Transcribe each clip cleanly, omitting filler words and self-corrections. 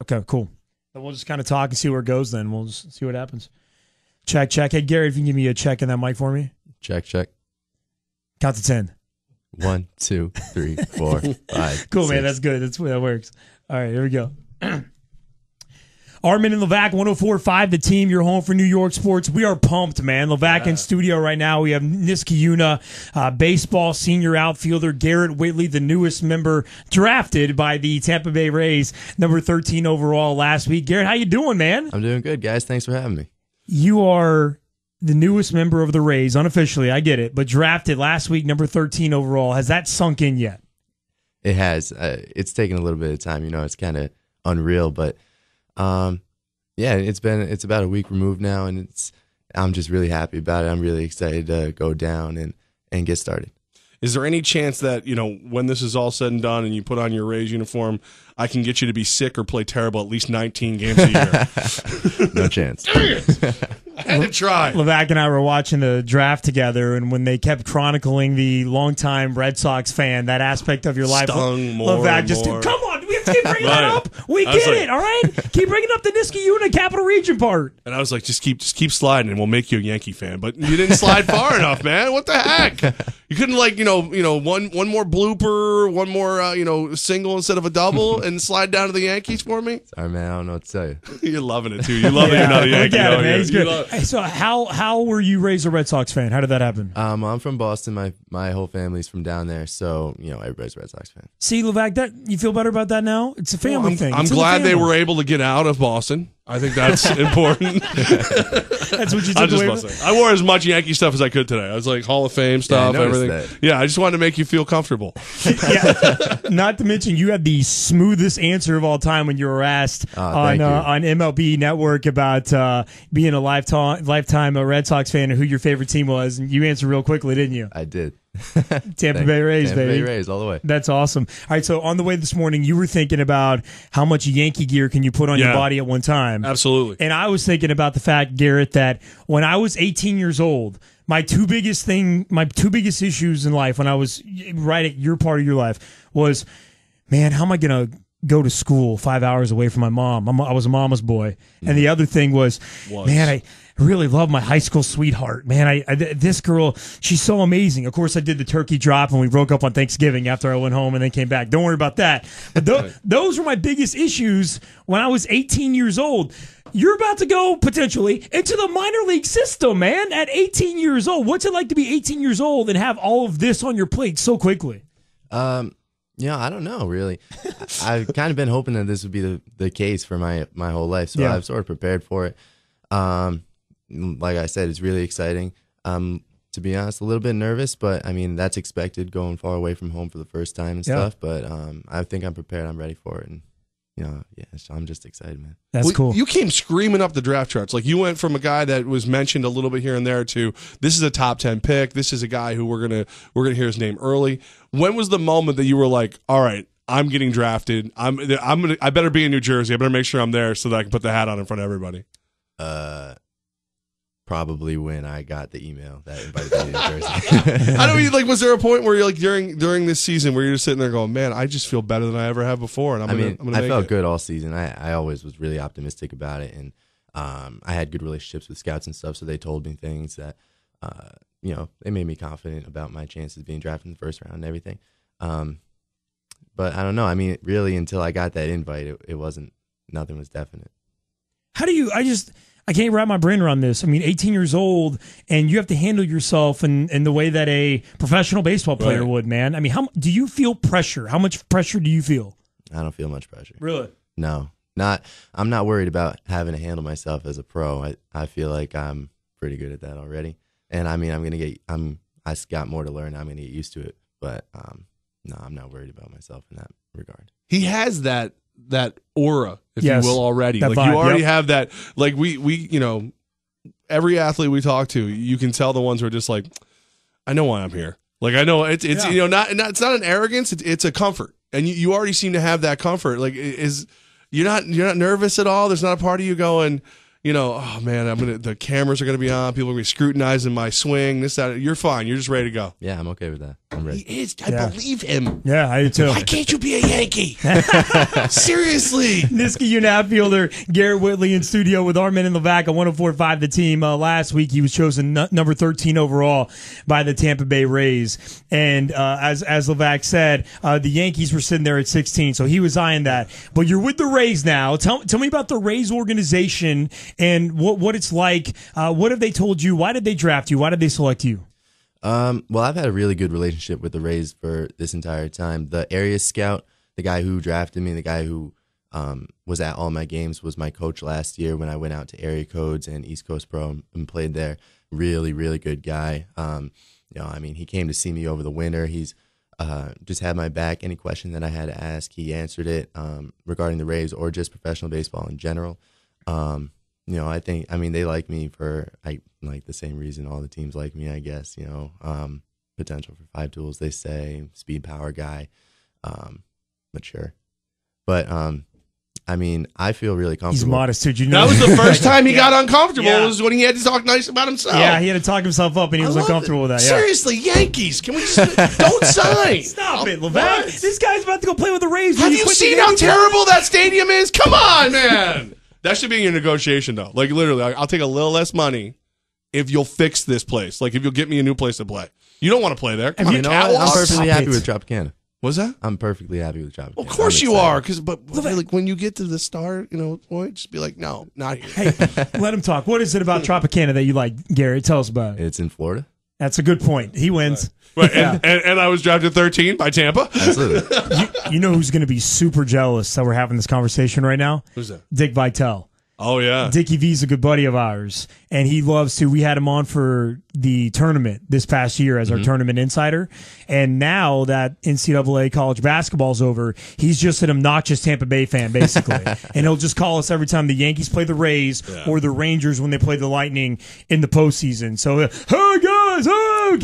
Okay, cool. Then we'll just kind of talk and see where it goes then. We'll just see what happens. Check. Hey, Garrett, if you can give me a check in that mic for me. Check. Count to 10. 1, 2, 3, 4, 5. Cool, 6. man. That's good. That works. All right, here we go. Armen and Levack, 104.5, the team, your home for New York sports. We are pumped, man. Levack in studio right now. We have Niskayuna, baseball senior outfielder Garrett Whitley, the newest member drafted by the Tampa Bay Rays, number 13 overall last week. Garrett, how you doing, man? I'm doing good, guys. Thanks for having me. You are the newest member of the Rays, unofficially, I get it, but drafted last week, number 13 overall. Has that sunk in yet? It has. It's taken a little bit of time. It's kind of unreal, but yeah, it's about a week removed now, and I'm just really happy about it. I'm really excited to go down and get started. Is there any chance that, when this is all said and done and you put on your Rays uniform, I can get you to be sick or play terrible at least 19 games a year? No chance. Dang it! I had to try. Levack and I were watching the draft together, and when they kept chronicling the longtime Red Sox fan, that aspect of your life, Levack just, come on, do we have to keep bringing that up? We get it, all right? Keep bringing up the Niskayuna Capital Region part. And I was like, just keep sliding, and we'll make you a Yankee fan. But you didn't slide far enough, man. What the heck? You couldn't one more blooper, one more single instead of a double, and slide down to the Yankees for me. Sorry, man. I don't know what to tell you. You're loving it too. You love it. You're not a Yankee. Look at it, man. He's good. Hey, so how were you raised a Red Sox fan? How did that happen? I'm from Boston. My whole family's from down there, so everybody's a Red Sox fan. See, Levack, that you feel better about that now? It's a family thing. I'm glad they were able to get out of Boston. I think that's important. That's what you took away from it? I wore as much Yankee stuff as I could today. I was like Hall of Fame stuff, everything. That. Yeah, I just wanted to make you feel comfortable. Yeah. Not to mention, you had the smoothest answer of all time when you were asked on MLB Network about being a lifetime Red Sox fan and who your favorite team was. And you answered real quickly, didn't you? I did. Tampa Bay Rays, Tampa baby. Bay Rays all the way. That's awesome. All right, so on the way this morning, you were thinking about how much Yankee gear can you put on your body at one time. Absolutely. And I was thinking about the fact, Garrett, that when I was 18 years old, my two biggest issues in life when I was right at your part of your life was, man, how am I going to go to school 5 hours away from my mom? I was a mama's boy. And the other thing was, man, I really love my high school sweetheart. Man, this girl, she's so amazing. Of course, I did the turkey drop and we broke up on Thanksgiving after I went home and then came back. Don't worry about that. But those were my biggest issues when I was 18 years old. You're about to go, potentially, into the minor league system, man, at 18 years old. What's it like to be 18 years old and have all of this on your plate so quickly? I don't know, really. I've kind of been hoping that this would be the case for my whole life, so I've sort of prepared for it. Like I said, it's really exciting. To be honest, a little bit nervous, but I mean, that's expected going far away from home for the first time and stuff. But I think I'm prepared. I'm ready for it. And, so I'm just excited, man. That's cool. You came screaming up the draft charts. Like, you went from a guy that was mentioned a little bit here and there to, this is a top 10 pick. This is a guy who we're gonna hear his name early. When was the moment that you were like, all right, I'm getting drafted. I better be in New Jersey. I better make sure I'm there so that I can put the hat on in front of everybody. Probably when I got the email that invited me to New Jersey. I don't mean, like, was there a point where you're like during this season where you're just sitting there going, man, I just feel better than I ever have before, and I felt good all season. I always was really optimistic about it, and I had good relationships with scouts and stuff, so they told me things that they made me confident about my chances of being drafted in the first round and everything. But I don't know. I mean, really, until I got that invite, nothing was definite. How do you? I can't wrap my brain around this. I mean, 18 years old, and you have to handle yourself in the way that a professional baseball player would, man. I mean, how do you feel pressure? How much pressure do you feel? I don't feel much pressure. Really? No. I'm not worried about having to handle myself as a pro. I feel like I'm pretty good at that already. And I mean, I got more to learn. I'm going to get used to it. But no, I'm not worried about myself in that regard. He has that aura, if you will, already. That like vibe, you already have that. Like we every athlete we talk to, you can tell the ones who are just like, I know why I'm here. Like, I know it's it's not an arrogance, it's a comfort. And you already seem to have that comfort. Like, you're not nervous at all. There's not a part of you going, oh man, the cameras are gonna be on. People are gonna be scrutinizing my swing. This, that. You're fine. You're just ready to go. Yeah, I'm okay with that. I'm ready. He is. I believe him. Yeah, I do too. Why can't you be a Yankee? Seriously. Niski Union outfielder Garrett Whitley in studio with Armen and Levack on 104.5 The Team. Last week he was chosen number 13 overall by the Tampa Bay Rays, and as Levack said, the Yankees were sitting there at 16, so he was eyeing that. But you're with the Rays now. Tell me about the Rays organization and what it's like. What have they told you? Why did they draft you? Why did they select you? Well, I've had a really good relationship with the Rays for this entire time. The area scout, the guy who drafted me, the guy who was at all my games, was my coach last year when I went out to area codes and East Coast Pro and played there. Really, really good guy. He came to see me over the winter. He's just had my back. Any question that I had to ask, he answered it regarding the Rays or just professional baseball in general. They like me for the same reason all the teams like me, I guess. Potential for 5 tools, they say, speed, power guy, mature. But I feel really comfortable. He's modest too. You know that was the first time he got uncomfortable. Yeah. Was when he had to talk nice about himself. Yeah, he had to talk himself up, and he was uncomfortable with that. Yeah. Seriously, Yankees, can we just don't sign? Stop it, Levack. This guy's about to go play with the Rays. Have you seen how terrible that stadium is? Come on, man. That should be in your negotiation, though. Like, literally, I'll take a little less money if you'll fix this place. Like, if you'll get me a new place to play. You don't want to play there. Come on, I'm perfectly happy with Tropicana. What's that? I'm perfectly happy with Tropicana. Well, of course you are, but when you get to the star, point, just be like, no, not here. Hey, let him talk. What is it about Tropicana that you like, Garrett? Tell us about it. It's in Florida. That's a good point. He wins. Right. And I was drafted 13 by Tampa. Absolutely. You know who's going to be super jealous that we're having this conversation right now? Who's that? Dick Vitale. Oh, yeah. Dickie V's a good buddy of ours, and he loves to. We had him on for the tournament this past year as our tournament insider, and now that NCAA college basketball's over, he's just an obnoxious Tampa Bay fan, basically. And he'll just call us every time the Yankees play the Rays or the Rangers when they play the Lightning in the postseason. So, hey, guys, I got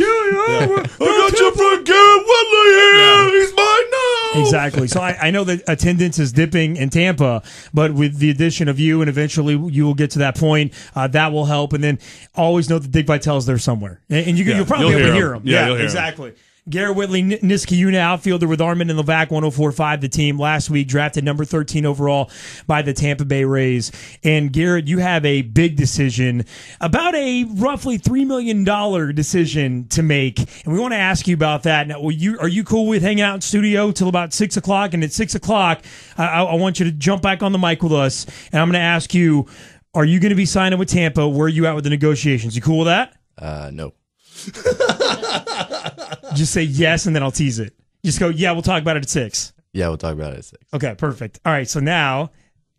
your friend Garrett Whitley here. He's mine now. Exactly. So I know that attendance is dipping in Tampa, but with the addition of you, and eventually you will get to that point, that will help. And then always know that Dick Vitale's there somewhere, and you'll probably be able to hear him. Yeah, exactly. Him. Garrett Whitley, Niski Union outfielder with Armen and Levack, 104.5 The Team. Last week, drafted number 13 overall by the Tampa Bay Rays. And Garrett, you have a big decision, about a roughly $3 million decision to make. And we want to ask you about that. Now, are you cool with hanging out in studio till about 6 o'clock? And at 6 o'clock, I want you to jump back on the mic with us. And I'm going to ask you, are you going to be signing with Tampa? Where are you at with the negotiations? You cool with that? No. Just say yes, and then I'll tease it. Just go, yeah, we'll talk about it at 6. Yeah, we'll talk about it at 6. Okay, perfect. All right, so now,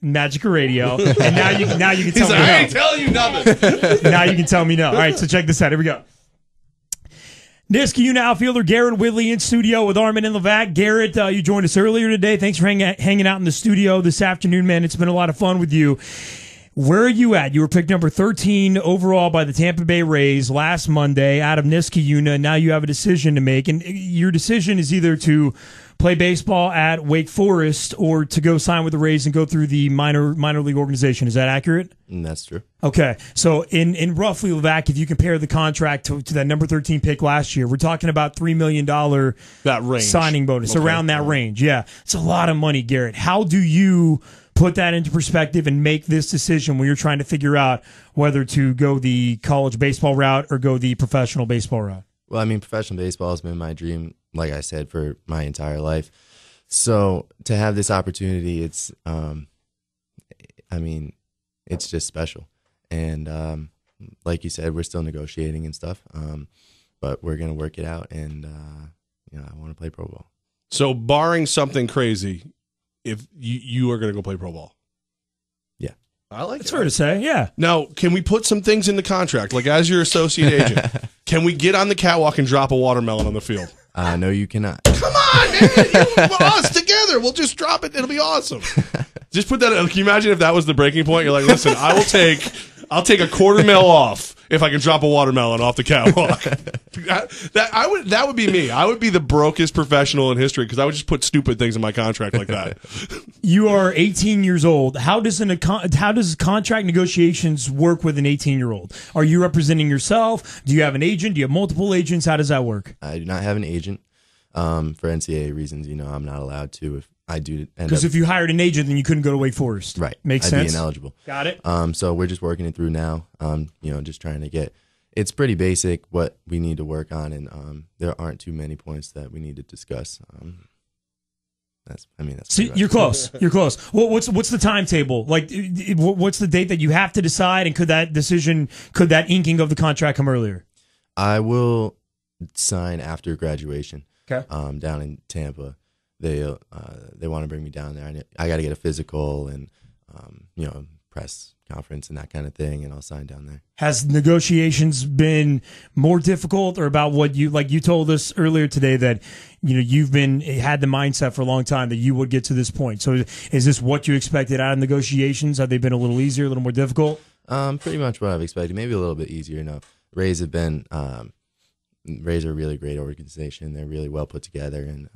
Magic of Radio, and now you can tell me no. I ain't telling you nothing. Now you can tell me no. All right, so check this out. Here we go. Niski Union outfielder Garrett Whitley in studio with Armen and Levack. Garrett, you joined us earlier today. Thanks for hanging out in the studio this afternoon, man. It's been a lot of fun with you. Where are you at? You were picked number 13 overall by the Tampa Bay Rays last Monday out of Niski Union. Now you have a decision to make, and your decision is either to play baseball at Wake Forest or to go sign with the Rays and go through the minor league organization. Is that accurate? That's true. Okay, so in roughly, Levack, if you compare the contract to that number 13 pick last year, we're talking about $3 million that range. Signing bonus, around that range. Yeah, it's a lot of money, Garrett. How do you put that into perspective and make this decision when you're trying to figure out whether to go the college baseball route or go the professional baseball route? Well, I mean, professional baseball has been my dream, like I said, for my entire life. So to have this opportunity, it's just special. And like you said, we're still negotiating and stuff, but we're going to work it out. And, I want to play pro ball. So barring something crazy, if you are going to go play pro ball. Yeah. I like it. It's fair to say, yeah. Now, can we put some things in the contract? Like, as your associate agent, can we get on the catwalk and drop a watermelon on the field? No, you cannot. Come on, man. Us together. We'll just drop it. It'll be awesome. Just put that. Can you imagine if that was the breaking point? You're like, listen, I'll take $250,000 off if I can drop a watermelon off the catwalk. That would be me. I would be the brokest professional in history because I would just put stupid things in my contract like that. You are 18 years old. How does contract negotiations work with an 18-year-old? Are you representing yourself? Do you have an agent? Do you have multiple agents? How does that work? I do not have an agent. For NCAA reasons, I'm not allowed to. If I do, because if you hired an agent, then you couldn't go to Wake Forest. Right, makes I'd sense. be ineligible. Got it. So we're just working it through now. Just trying to get. It's pretty basic what we need to work on, and there aren't too many points that we need to discuss. That's. See, you're close. You're close. What's the timetable? Like, what's the date that you have to decide? And could that inking of the contract come earlier? I will sign after graduation. Okay. Down in Tampa, they want to bring me down there. I got to get a physical and press conference and that kind of thing, and I'll sign down there. Has negotiations been more difficult, or about what you told us earlier today that you've had the mindset for a long time that you would get to this point? So is this what you expected out of negotiations? Have they been a little easier, a little more difficult? Pretty much what I've expected. Maybe a little bit easier. Rays have been. Rays are a really great organization. They're really well put together, and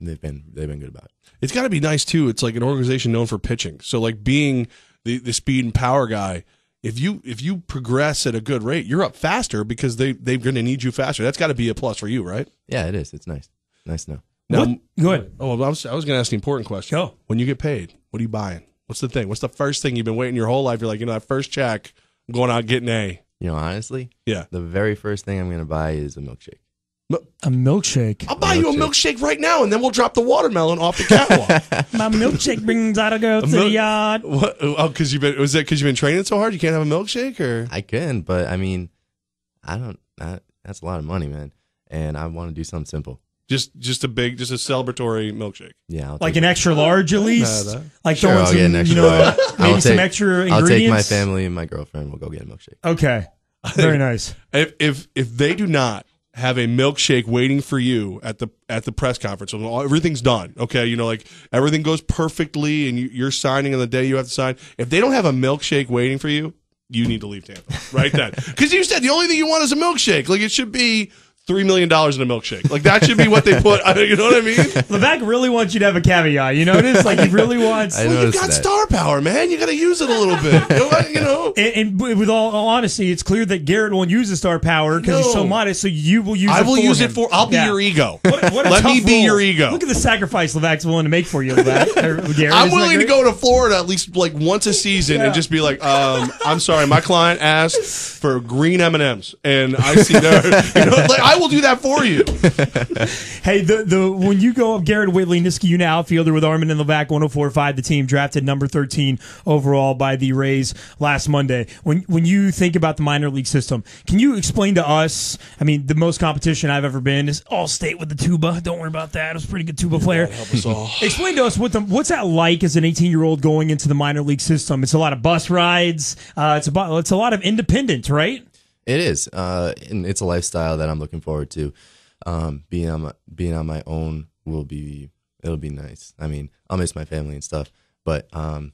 they've been good about it. It's got to be nice too. It's like an organization known for pitching. So like being the speed and power guy, if you progress at a good rate, you're up faster because they're going to need you faster. That's got to be a plus for you, right? Yeah, it is. It's nice. Nice to know. Now, go ahead. Oh, I was going to ask the important question. Go. When you get paid, what are you buying? What's the thing? What's the first thing you've been waiting your whole life? You're like, that first check, I'm going out getting A. Honestly, yeah. The very first thing I'm going to buy is a milkshake. A milkshake. I'll buy you a milkshake right now, and then we'll drop the watermelon off the catwalk. My milkshake brings out a girl to the yard. What? Oh, because you've been training so hard, you can't have a milkshake, or I can, but I don't. That's a lot of money, man, and I want to do something simple. Just a celebratory milkshake. Yeah, like an extra large at least. Like sure, throwing I'll get an extra maybe some extra ingredients. I'll take my family and my girlfriend. We'll go get a milkshake. Okay, very nice. If they do not have a milkshake waiting for you at the press conference, everything's done. Okay, like everything goes perfectly, and you're signing on the day you have to sign. If they don't have a milkshake waiting for you, you need to leave Tampa right then, because you said the only thing you want is a milkshake. Like it should be $3 million in a milkshake. Like that should be what they put. You know what I mean? Levack really wants you to have a caveat. You notice? Like he really wants. Well, you've got star power, man. You got to use it a little bit. And with all honesty, it's clear that Garrett won't use the star power because he's so modest. So you will use. I it will for use him. it for. I'll be your ego. What Let me be your ego. Look at the sacrifice Levack's willing to make for you, Levack. Garrett, I'm willing to go to Florida at least like once a season and just be like, I'm sorry, my client asked for green M&Ms, and I see there. I will do that for you. Hey, when you go up Garrett Whitley, Niskayuna outfielder with Armen and Levack 104.5, the team drafted number 13 overall by the Rays last Monday. When you think about the minor league system, can you explain to us? The most competition I've ever been is All-State with the tuba. Don't worry about that. I was a pretty good tuba player. Help us all. Explain to us what's that like as an 18-year-old going into the minor league system. It's a lot of bus rides. It's a lot of independence, right? It is, and it's a lifestyle that I'm looking forward to. Being on my own it'll be nice. I'll miss my family and stuff, but you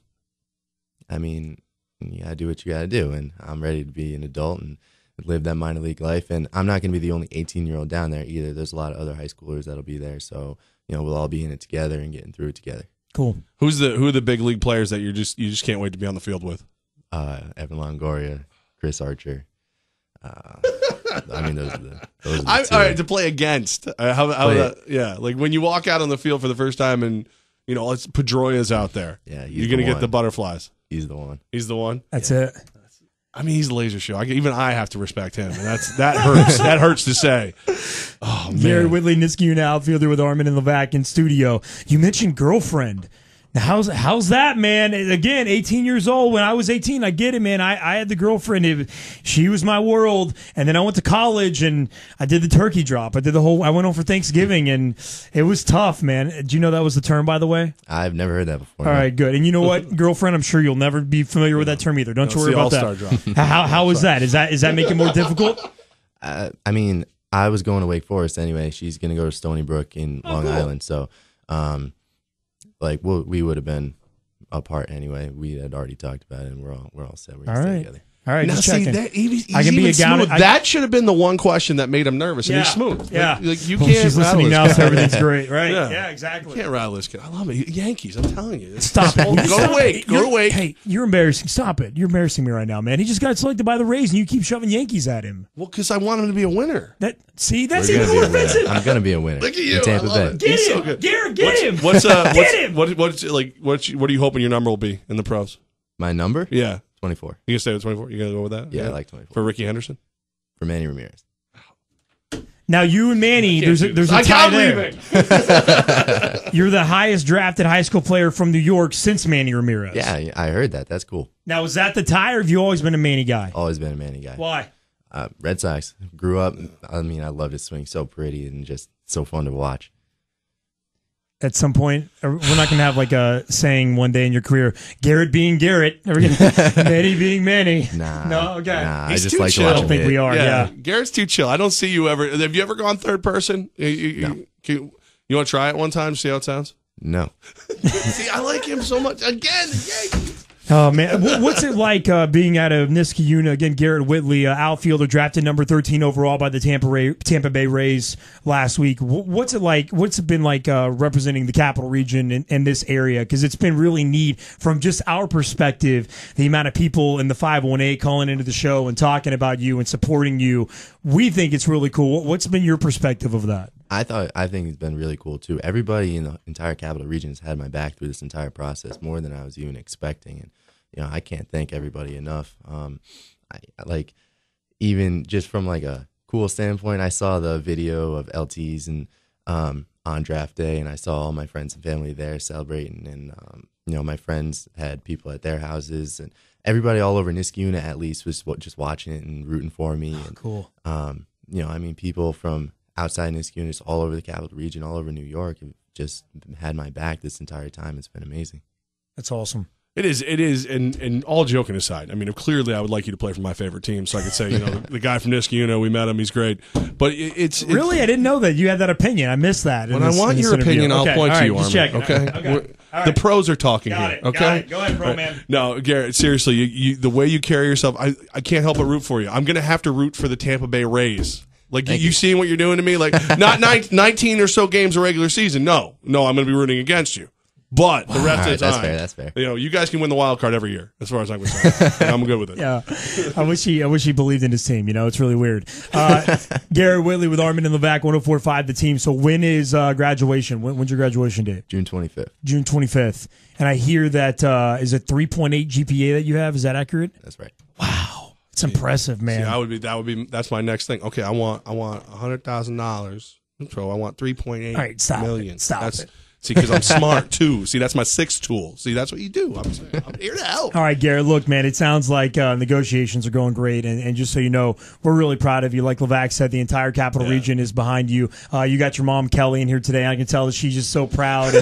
gotta do what you gotta do, and I'm ready to be an adult and live that minor league life. And I'm not gonna be the only 18-year-old down there either. There's a lot of other high schoolers that'll be there, so we'll all be in it together and getting through it together. Cool. Who are the big league players that you just can't wait to be on the field with? Evan Longoria, Chris Archer. Those are the two. All right, to play against. Yeah, like when you walk out on the field for the first time and it's Pedroia's out there. Yeah, you're gonna get the butterflies. He's the one. He's the one. That's it. He's a laser show. Even I have to respect him, and that hurts. That hurts to say. Oh man, Garrett Whitley, Niskayuna outfielder with Armen and Levack in studio. You mentioned girlfriend. Now, how's that, man? Again, 18 years old. When I was 18, I get it, man. I had the girlfriend. She was my world. And then I went to college and I did the turkey drop. I went home for Thanksgiving and it was tough, man. Do you know that was the term, by the way? I've never heard that before. All right, good. And you know what, girlfriend? I'm sure you'll never be familiar with that term either. Don't you worry about that. Drop. How is that? Is that make it more difficult? I was going to Wake Forest anyway. She's going to go to Stony Brook in Long Island. So, we would have been apart anyway. We had already talked about it, and we're all set. We're going to stay together. All right, Now just see checking. that he's I can be even a gout- smooth. That should have been the one question that made him nervous, and Yeah, he's smooth. yeah. Like you Well, can't. she's rattle listening this now, guy. so everything's great, right? Yeah. Yeah, exactly. You can't rattle this kid. I love it. Yankees. I'm telling you. Stop it. Go to Wake. Go to Wake. Hey, you're embarrassing. Stop it. You're embarrassing me right now, man. He just got selected by the Rays, and you keep shoving Yankees at him. Well, because I want him to be a winner. That's We're even gonna more be a winner. offensive. I'm gonna be a winner. Look at you. In Tampa I love Bay. it. Get He's him, so good. Garrett. Get him. What's Get him. what are you hoping your number will be in the pros? My number? Yeah. 24. You gonna stay with 24? You gonna go with that? Yeah, I like 24. For Ricky Henderson? For Manny Ramirez. Now you and Manny, there's a tie I'm there. leaving. You're the highest drafted high school player from New York since Manny Ramirez. Yeah, I heard that. That's cool. Now is that the tie, or have you always been a Manny guy? Always been a Manny guy. Why? Red Sox. Grew up. I mean, I loved his swing. So pretty and just so fun to watch. At some point, we're not going to have like a saying one day in your career, Garrett being Garrett, Manny being Manny. Nah. No, okay. Nah, I He's just too like chill. to I watch don't him think hit. we are. Yeah. Garrett's too chill. I don't see you ever. Have you ever gone third person? You want to try it one time? See how it sounds? No. See, I like him so much. Again, Yankees. Oh, man. What's it like being out of Niskayuna? Again, Garrett Whitley, outfielder, drafted number 13 overall by the Tampa Bay Rays last week. What's it like? What's it been like representing the Capital Region in this area? Because it's been really neat from just our perspective, the amount of people in the 518 calling into the show and talking about you and supporting you. We think it's really cool. What's been your perspective of that? I think it's been really cool too. Everybody in the entire Capital Region has had my back through this entire process, more than I was even expecting. And I can't thank everybody enough. I like, even just from like a cool standpoint, I saw the video of LTs and on draft day, and I saw all my friends and family there celebrating, and my friends had people at their houses, and everybody all over Niskayuna at least was just watching it and rooting for me. And, cool. I mean, people from outside Niskayuna, just all over the Capital Region, all over New York, have just had my back this entire time. It's been amazing. That's awesome. It is, and all joking aside, I mean, clearly I would like you to play for my favorite team, so I could say, the guy from Niskayuna, we met him, he's great. But it's really, I didn't know that you had that opinion. I missed that. When I want your opinion, I'll point to you, Armen. Okay? The pros are talking here. Okay, got it. Go ahead, pro man. No, Garrett, seriously, you the way you carry yourself, I can't help but root for you. I'm gonna have to root for the Tampa Bay Rays. Like, you seeing what you're doing to me? Like, not 19 or so games of regular season. No, I'm going to be rooting against you. But the rest of the time, that's fair. You guys can win the wild card every year, as far as I'm concerned. I'm good with it. Yeah, I wish he believed in his team. It's really weird. Garrett Whitley with Armen and Levack, 104.5 the team. So when is graduation? When's your graduation date? June 25th. June 25th. And I hear that is it 3.8 GPA that you have? Is that accurate? That's right. Wow, it's impressive, man. See, that's my next thing. Okay, I want $100,000. So I want 3.8 All right, stop million. It. Stop it. See, because I'm smart too. See, that's my sixth tool. See, that's what you do. I'm here to help. All right, Garrett, look, man, it sounds like negotiations are going great. And just so you know, we're really proud of you. Like Levack said, the entire Capital Region is behind you. You got your mom, Kelly, in here today. I can tell that she's just so proud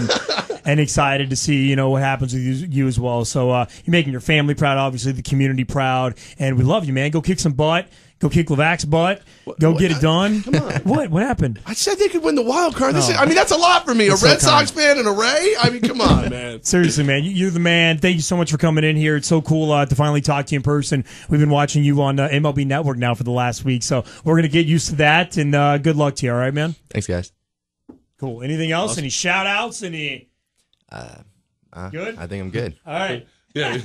and excited to see, what happens with you as well. So you're making your family proud, obviously, the community proud. And we love you, man. Go kick some butt. Go kick Levack's butt. Go get it done. Come on. What happened? I said they could win the wild card. That's a lot for me. A Red Sox fan and a Ray? I mean, come on, man. Seriously, man. You're the man. Thank you so much for coming in here. It's so cool to finally talk to you in person. We've been watching you on MLB Network now for the last week, so we're going to get used to that, and good luck to you, all right, man? Thanks, guys. Cool. Anything else? Awesome. Any shout-outs? Good? I think I'm good. All right. Yeah.